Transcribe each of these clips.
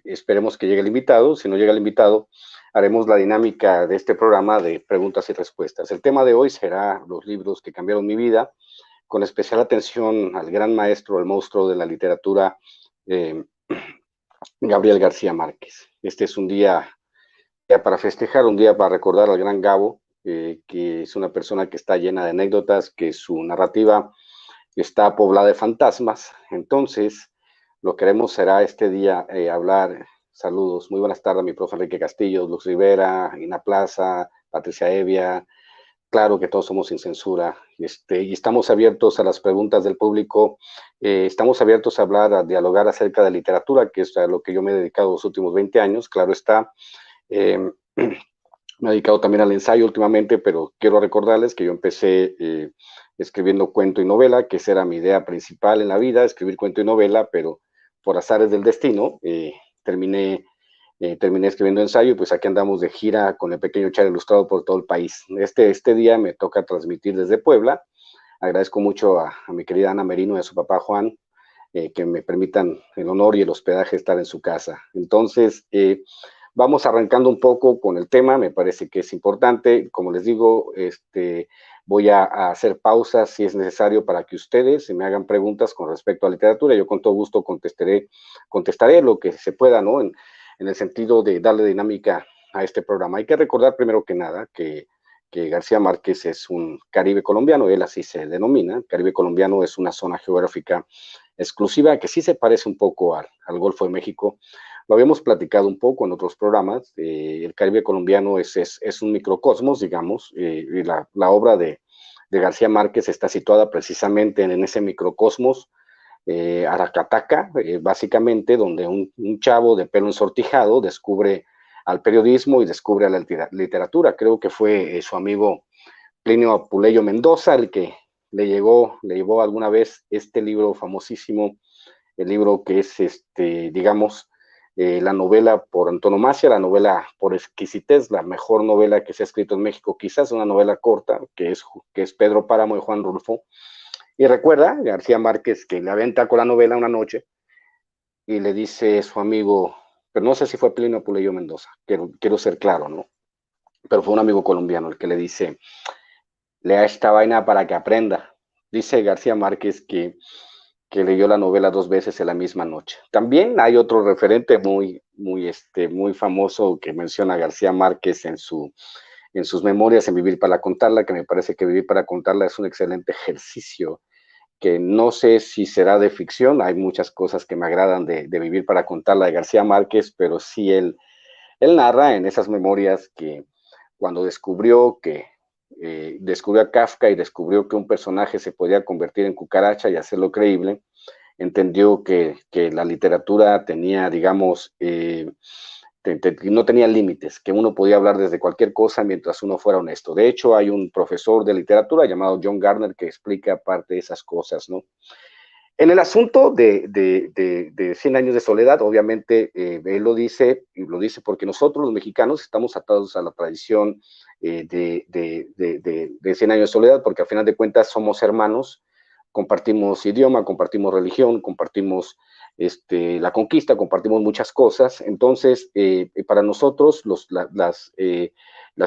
esperemos que llegue el invitado. Si no llega el invitado, haremos la dinámica de este programa de preguntas y respuestas. El tema de hoy será los libros que cambiaron mi vida, con especial atención al gran maestro, el monstruo de la literatura, eh, Gabriel García Márquez. Este es un día para festejar, un día para recordar al gran Gabo, que es una persona que está llena de anécdotas, que su narrativa está poblada de fantasmas. Entonces, lo que haremos será este día hablar. Saludos, muy buenas tardes a mi profe Enrique Castillo, Luz Rivera, Ina Plaza, Patricia Evia. Claro que todos somos sin censura, y estamos abiertos a las preguntas del público, estamos abiertos a hablar, a dialogar acerca de literatura, que es a lo que yo me he dedicado los últimos 20 años, claro está. Me he dedicado también al ensayo últimamente, pero quiero recordarles que yo empecé escribiendo cuento y novela, que esa era mi idea principal en la vida, escribir cuento y novela, pero por azares del destino terminé escribiendo ensayo, y pues aquí andamos de gira con el pequeño Char Ilustrado por todo el país. Este día me toca transmitir desde Puebla. Agradezco mucho a mi querida Ana Merino y a su papá Juan, que me permitan el honor y el hospedaje de estar en su casa. Entonces, vamos arrancando un poco con el tema, me parece que es importante. Como les digo, voy a hacer pausas si es necesario para que ustedes se me hagan preguntas con respecto a literatura. Yo con todo gusto contestaré lo que se pueda, ¿no? En el sentido de darle dinámica a este programa. Hay que recordar primero que nada que García Márquez es un Caribe colombiano, él así se denomina. Caribe colombiano es una zona geográfica exclusiva que sí se parece un poco al Golfo de México. Lo habíamos platicado un poco en otros programas. El Caribe colombiano es un microcosmos, digamos, y la obra de García Márquez está situada precisamente en ese microcosmos, Aracataca, básicamente, donde un chavo de pelo ensortijado descubre al periodismo y descubre a la literatura. Creo que fue su amigo Plinio Apuleyo Mendoza el que le llevó alguna vez este libro famosísimo, el libro que es, digamos, la novela por antonomasia, la novela por exquisitez, la mejor novela que se ha escrito en México, quizás una novela corta, que es Pedro Páramo de Juan Rulfo. Y recuerda García Márquez que le aventa con la novela una noche y le dice a su amigo, pero no sé si fue Plinio Apuleyo Mendoza, quiero ser claro, ¿no? Pero fue un amigo colombiano el que le dice, lea esta vaina para que aprenda. Dice García Márquez que leyó la novela 2 veces en la misma noche. También hay otro referente muy famoso que menciona García Márquez en sus memorias, en Vivir para contarla, que me parece que Vivir para contarla es un excelente ejercicio, que no sé si será de ficción. Hay muchas cosas que me agradan de Vivir para contarla de García Márquez, pero sí él narra en esas memorias que cuando descubrió a Kafka y descubrió que un personaje se podía convertir en cucaracha y hacerlo creíble, entendió que la literatura tenía, digamos, no tenía límites, que uno podía hablar desde cualquier cosa mientras uno fuera honesto. De hecho, hay un profesor de literatura llamado John Gardner que explica parte de esas cosas, ¿no? En el asunto de 100 años de soledad, obviamente, él lo dice, y lo dice porque nosotros los mexicanos estamos atados a la tradición de 100 años de soledad, porque al final de cuentas somos hermanos, compartimos idioma, compartimos religión, compartimos la conquista, compartimos muchas cosas. Entonces, para nosotros las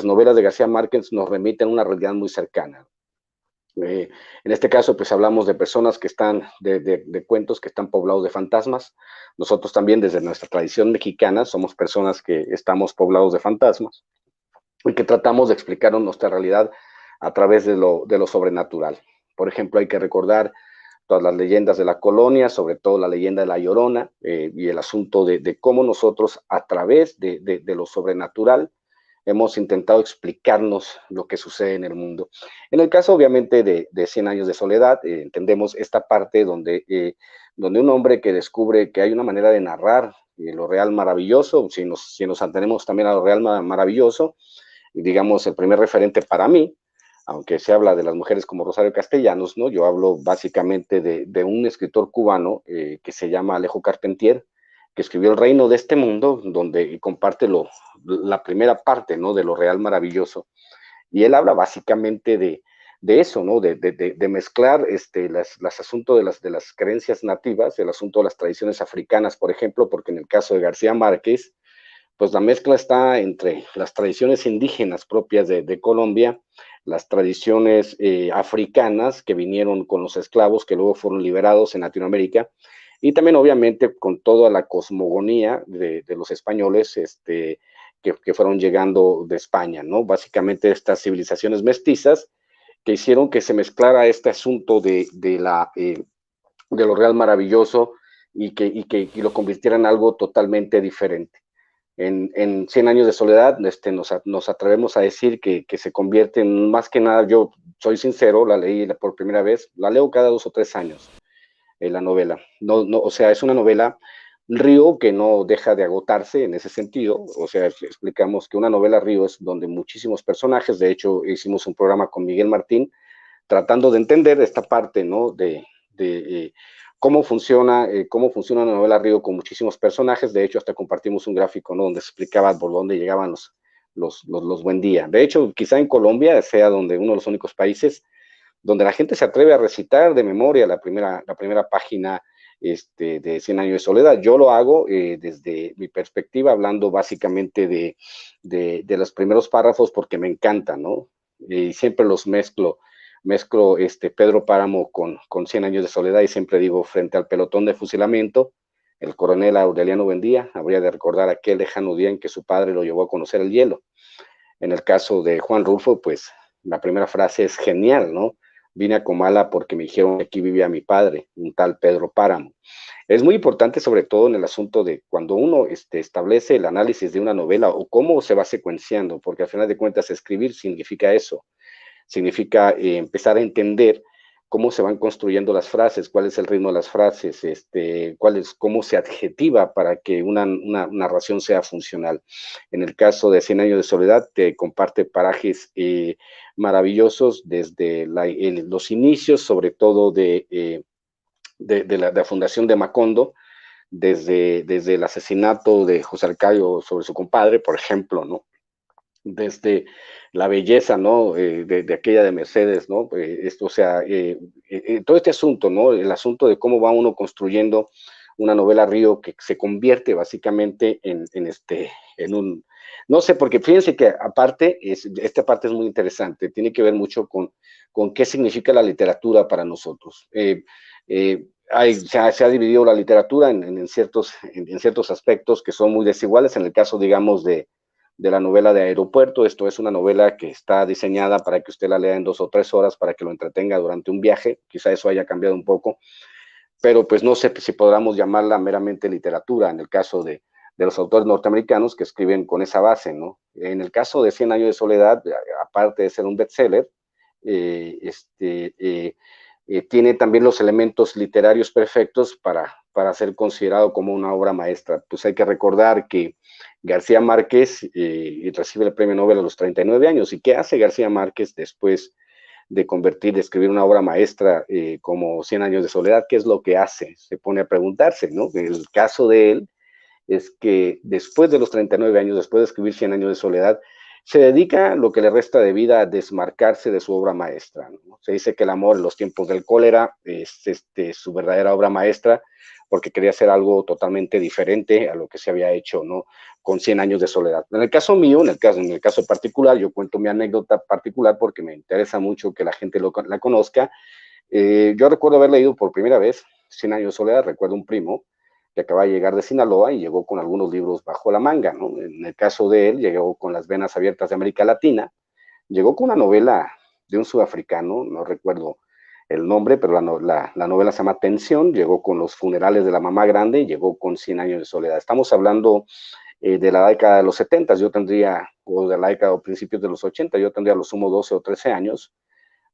novelas de García Márquez nos remiten a una realidad muy cercana. En este caso, pues hablamos de personas que están, de cuentos que están poblados de fantasmas. Nosotros también, desde nuestra tradición mexicana, somos personas que estamos poblados de fantasmas y que tratamos de explicar nuestra realidad a través de lo sobrenatural. Por ejemplo, hay que recordar todas las leyendas de la colonia, sobre todo la leyenda de La Llorona, y el asunto de cómo nosotros, a través de lo sobrenatural, hemos intentado explicarnos lo que sucede en el mundo. En el caso, obviamente, de 100 años de soledad, entendemos esta parte donde un hombre que descubre que hay una manera de narrar lo real maravilloso, si nos atenemos también a lo real maravilloso, digamos, el primer referente para mí, aunque se habla de las mujeres como Rosario Castellanos, ¿no? Yo hablo básicamente de un escritor cubano que se llama Alejo Carpentier, que escribió El reino de este mundo, donde comparte la primera parte, ¿no? De lo real maravilloso. Y él habla básicamente de eso, ¿no? De mezclar las asuntos de las creencias nativas, el asunto de las tradiciones africanas, por ejemplo, porque en el caso de García Márquez, pues la mezcla está entre las tradiciones indígenas propias de Colombia, las tradiciones africanas que vinieron con los esclavos que luego fueron liberados en Latinoamérica, y también obviamente con toda la cosmogonía de los españoles que fueron llegando de España, ¿no? Básicamente estas civilizaciones mestizas que hicieron que se mezclara este asunto de lo real maravilloso y lo convirtiera en algo totalmente diferente. En 100 años de soledad nos atrevemos a decir que se convierte en, más que nada, yo soy sincero, la leí por primera vez, la leo cada 2 o 3 años, la novela. O sea, es una novela río que no deja de agotarse en ese sentido. O sea, explicamos que una novela río es donde muchísimos personajes, de hecho hicimos un programa con Miguel Martín, tratando de entender esta parte, ¿no? De cómo funciona una novela río con muchísimos personajes. De hecho, hasta compartimos un gráfico, ¿no? Donde se explicaba por dónde llegaban los buen día. De hecho, quizá en Colombia sea donde uno de los únicos países donde la gente se atreve a recitar de memoria la primera página de 100 años de soledad. Yo lo hago desde mi perspectiva, hablando básicamente de los primeros párrafos porque me encanta, ¿no? Y siempre los mezclo Pedro Páramo con 100 años de soledad, y siempre digo, frente al pelotón de fusilamiento, el coronel Aureliano Buendía habría de recordar aquel lejano día en que su padre lo llevó a conocer el hielo. En el caso de Juan Rulfo, pues la primera frase es genial, ¿no? Vine a Comala porque me dijeron que aquí vivía mi padre, un tal Pedro Páramo. Es muy importante, sobre todo en el asunto de cuando uno establece el análisis de una novela o cómo se va secuenciando, porque al final de cuentas escribir significa eso, significa empezar a entender cómo se van construyendo las frases, cuál es el ritmo de las frases, cómo se adjetiva para que una narración sea funcional. En el caso de 100 años de soledad, te comparte parajes maravillosos desde los inicios, sobre todo de la fundación de Macondo, desde el asesinato de José Arcadio sobre su compadre, por ejemplo, ¿no? Desde la belleza, ¿no? De aquella de Mercedes, ¿no? O sea, todo este asunto, ¿no? El asunto de cómo va uno construyendo una novela río que se convierte básicamente en un, no sé, porque fíjense que aparte, esta parte es muy interesante, tiene que ver mucho con qué significa la literatura para nosotros. Se ha dividido la literatura en ciertos aspectos que son muy desiguales. En el caso, digamos, de la novela de Aeropuerto. Esto es una novela que está diseñada para que usted la lea en 2 o 3 horas, para que lo entretenga durante un viaje. Quizá eso haya cambiado un poco, pero pues no sé si podamos llamarla meramente literatura en el caso de los autores norteamericanos que escriben con esa base, ¿no? En el caso de 100 años de soledad, aparte de ser un bestseller, tiene también los elementos literarios perfectos para ser considerado como una obra maestra. Pues hay que recordar que García Márquez recibe el premio Nobel a los 39 años. ¿Y qué hace García Márquez después de escribir una obra maestra como 100 años de soledad? ¿Qué es lo que hace? Se pone a preguntarse, ¿no? El caso de él es que después de los 39 años, después de escribir 100 años de soledad, se dedica lo que le resta de vida a desmarcarse de su obra maestra, ¿no? Se dice que el amor en los tiempos del cólera es su verdadera obra maestra, porque quería hacer algo totalmente diferente a lo que se había hecho, ¿no? Con 100 años de soledad. En el caso mío, en el caso particular, yo cuento mi anécdota particular porque me interesa mucho que la gente la conozca. Yo recuerdo haber leído por primera vez 100 años de soledad. Recuerdo un primo que acaba de llegar de Sinaloa y llegó con algunos libros bajo la manga, ¿no? En el caso de él, llegó con las venas abiertas de América Latina, llegó con una novela de un sudafricano, no recuerdo el nombre, pero la novela se llama Tensión, llegó con Los funerales de la mamá grande y llegó con 100 años de soledad. Estamos hablando de la década de los 70, yo tendría, o de la década o principios de los 80, yo tendría a lo sumo 12 o 13 años,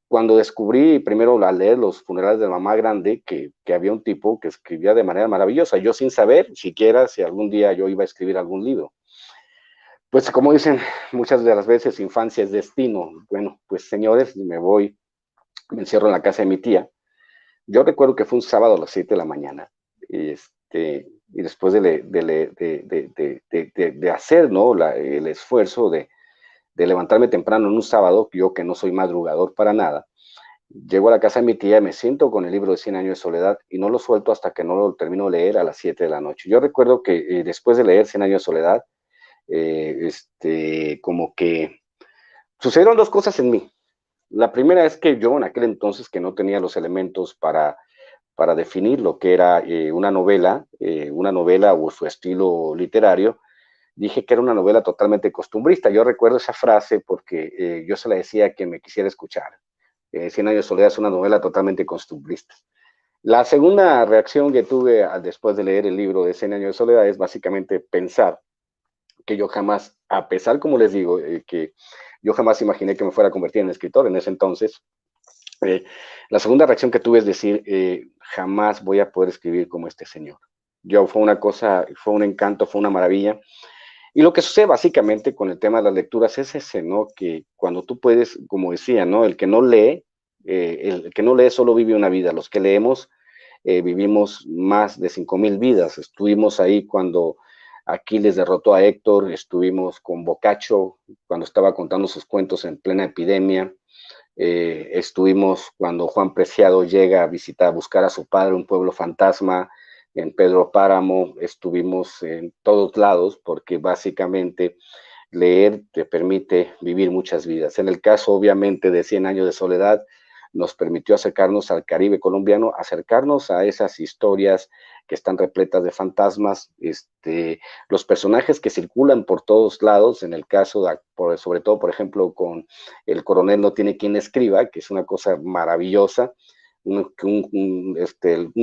cuando descubrí primero al leer Los funerales de mamá grande, que había un tipo que escribía de manera maravillosa, yo sin saber siquiera si algún día yo iba a escribir algún libro. Pues como dicen muchas de las veces, infancia es destino. Bueno, pues señores, me encierro en la casa de mi tía. Yo recuerdo que fue un sábado a las 7 de la mañana, y después de hacer, ¿no? El esfuerzo de levantarme temprano en un sábado, yo que no soy madrugador para nada, Llego a la casa de mi tía, me siento con el libro de 100 años de soledad y no lo suelto hasta que no lo termino de leer a las 7 de la noche. Yo recuerdo que después de leer 100 años de soledad, como que sucedieron dos cosas en mí. La primera es que yo en aquel entonces que no tenía los elementos para definir lo que era una novela o su estilo literario, dije que era una novela totalmente costumbrista. Yo recuerdo esa frase porque yo se la decía a quien me quisiera escuchar. Cien años de soledad es una novela totalmente costumbrista. La segunda reacción que tuve después de leer el libro de Cien años de soledad es básicamente pensar que yo jamás, a pesar, como les digo, que yo jamás imaginé que me fuera a convertir en escritor en ese entonces, eh, la segunda reacción que tuve es decir, jamás voy a poder escribir como este señor. Yo fue una cosa, fue un encanto, fue una maravilla. Y lo que sucede básicamente con el tema de las lecturas es ese, ¿no? Que cuando tú puedes, como decía, ¿no? El que no lee solo vive una vida. Los que leemos vivimos más de 5,000 vidas. Estuvimos ahí cuando Aquiles derrotó a Héctor, estuvimos con Boccaccio cuando estaba contando sus cuentos en plena epidemia, estuvimos cuando Juan Preciado llega a visitar, a buscar a su padre, un pueblo fantasma, en Pedro Páramo, estuvimos en todos lados porque básicamente leer te permite vivir muchas vidas. En el caso, obviamente, de 100 años de soledad, nos permitió acercarnos al Caribe colombiano, acercarnos a esas historias que están repletas de fantasmas, los personajes que circulan por todos lados, en el caso, sobre todo, por ejemplo, con El coronel no tiene quien escriba, que es una cosa maravillosa, un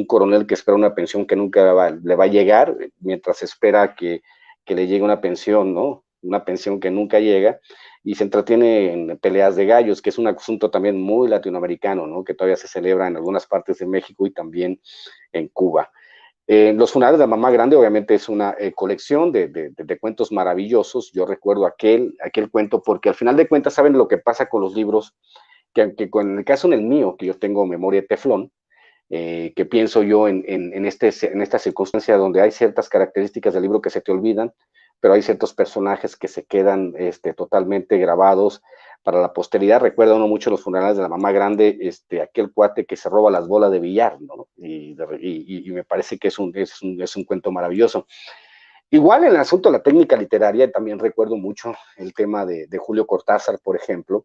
coronel que espera una pensión que nunca le va a llegar, mientras espera que le llegue una pensión, ¿no? Una pensión que nunca llega, y se entretiene en peleas de gallos, que es un asunto también muy latinoamericano, ¿no? Que todavía se celebra en algunas partes de México y también en Cuba. Los funerales de la mamá grande obviamente es una colección de cuentos maravillosos. Yo recuerdo aquel cuento porque al final de cuentas saben lo que pasa con los libros, que con el caso en el mío, que yo tengo memoria de teflón, que pienso yo en esta circunstancia donde hay ciertas características del libro que se te olvidan, pero hay ciertos personajes que se quedan totalmente grabados para la posteridad. Recuerda uno mucho los funerales de la mamá grande, aquel cuate que se roba las bolas de billar, ¿no? Y me parece que es un cuento maravilloso. Igual en el asunto de la técnica literaria, también recuerdo mucho el tema de Julio Cortázar, por ejemplo.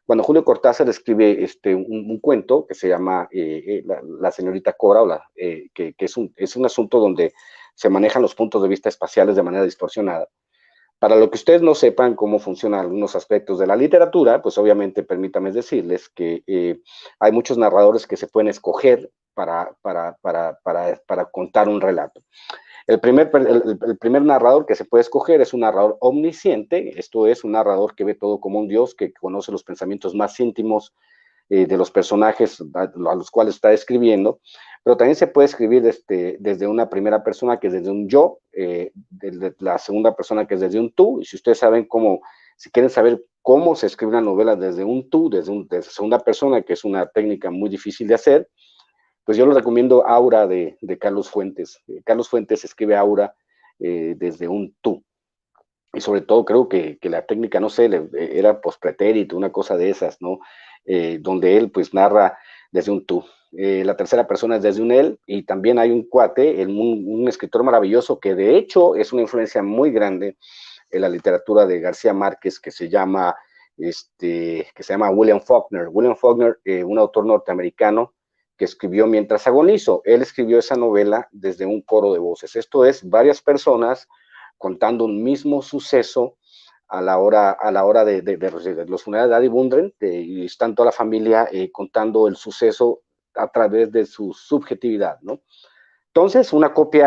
Cuando Julio Cortázar escribe un cuento que se llama la señorita Cora, que es un asunto donde se manejan los puntos de vista espaciales de manera distorsionada. Para lo que ustedes no sepan cómo funcionan algunos aspectos de la literatura, pues obviamente permítanme decirles que hay muchos narradores que se pueden escoger para contar un relato. El primer narrador que se puede escoger es un narrador omnisciente, esto es un narrador que ve todo como un dios, que conoce los pensamientos más íntimos de los personajes a los cuales está escribiendo, pero también se puede escribir desde una primera persona que es desde un yo, de la segunda persona que es desde un tú, y si ustedes saben si quieren saber cómo se escribe una novela desde un tú, desde segunda persona, que es una técnica muy difícil de hacer, pues yo les recomiendo Aura de Carlos Fuentes. Carlos Fuentes escribe Aura desde un tú. Y sobre todo creo que la técnica, no sé, era pospretérito, una cosa de esas, ¿no? Donde él pues narra desde un tú. La tercera persona es desde un él, y también hay un cuate, un escritor maravilloso que de hecho es una influencia muy grande en la literatura de García Márquez, que se llama William Faulkner. William Faulkner, un autor norteamericano que escribió Mientras agonizo. Él escribió esa novela desde un coro de voces. Esto es varias personas contando un mismo suceso a la hora de los funerales de Adi Bundren, y están toda la familia contando el suceso a través de su subjetividad, ¿no? Entonces, una copia